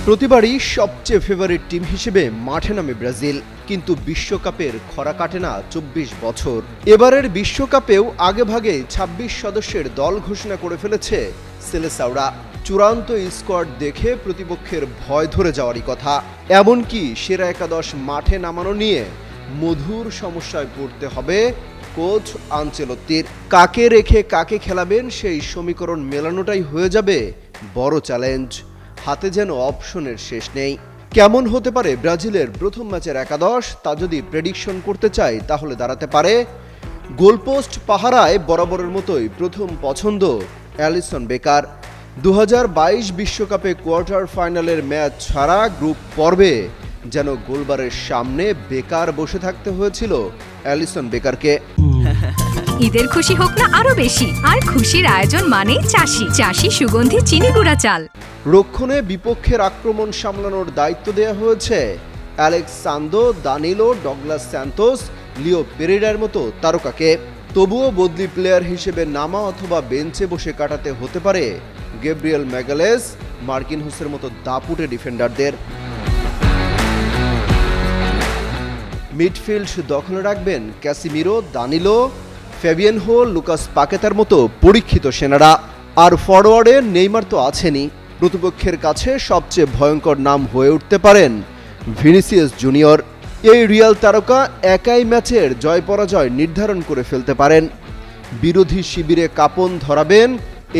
প্রতিবারই সবচেয়ে favourite team হিসেবে মাঠে নামে ব্রাজিল, কিন্তু বিশ্বকাপের খরা কাটে না ২৪ বছর। এবারের বিশ্বকাপেও আগেভাগে ২৬ সদস্যের দল ঘোষণা করে ফেলেছে সেলেসাওরা। চূড়ান্ত স্কোয়াড দেখে প্রতিপক্ষের ভয় ধরে যাওয়ারই কথা। এমনকি সেরা একাদশ মাঠে নামানো নিয়ে মধুর সমস্যায় পড়তে হবে কোচ আনচেলত্তির। কাকে রেখে কাকে খেলাবেন সেই সমীকরণ মেলানোটাই হয়ে যাবে বড় চ্যালেঞ্জ। হাতে যেন অপশনের শেষ নেই। কেমন হতে পারে ব্রাজিলের প্রথম ম্যাচের একাদশ, তা যদি প্রেডিকশন করতে চাই তাহলে দাঁড়াতে পারে গোলপোস্ট পাহারায় বরাবরের মতোই প্রথম পছন্দ অ্যালিসন বেকার। ২০২২ বিশ্বকাপে কোয়ার্টার ফাইনালের ম্যাচ ছাড়া গ্রুপ পর্বে যেন গোলবারের সামনে বেকার বসে থাকতে হয়েছিল অ্যালিসন বেকারকে। ঈদের খুশি হোক না আরো বেশি, আর খুশির আয়োজন মানে চাষি সুগন্ধি চিনি গুঁড়া চাল। রক্ষণে বিপক্ষের আক্রমণ সামলানোর দায়িত্ব দেওয়া হয়েছে অ্যালেক্স সান্দো, দানিলো, ডগলাস স্যান্তোস, লিও পেরেরার মতো তারকাকে। তবুও বদলি প্লেয়ার হিসেবে নামা অথবা বেঞ্চে বসে কাটাতে হতে পারে গ্যাব্রিয়েল ম্যাগালেস, মার্কিনহোসের মতো দাপুটে ডিফেন্ডারদের। মিডফিল্ড দখলে রাখবেন ক্যাসিমিরো, দানিলো, ফ্যাবিয়ানহো, লুকাস পাকেতার মতো পরীক্ষিত সেনারা। আর ফরওয়ার্ডে নেইমার তো আছেনই। প্রতিপক্ষের কাছে সবচেয়ে ভয়ঙ্কর নাম হয়ে উঠতে পারেন ভিনিসিয়াস জুনিয়র। এই রিয়াল তারকা একাই ম্যাচের জয় পরাজয় নির্ধারণ করে ফেলতে পারেন। বিরোধী শিবিরে কাঁপন ধরাবেন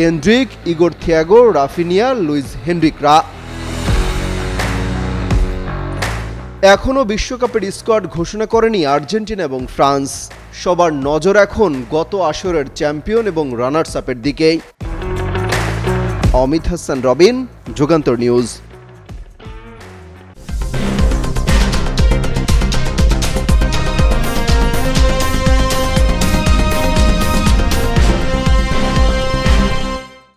এন্ড্রিক, ইগোর থিয়াগো, রাফিনিয়া, লুইস হেনরিকরা। এখনও বিশ্বকাপের স্কোয়াড ঘোষণা করেনি আর্জেন্টিনা এবং ফ্রান্স। সবার নজর এখন গত আসরের চ্যাম্পিয়ন এবং রানার্স আপের দিকেই। অমিত হাসান রবিন, যুগান্তর নিউজ।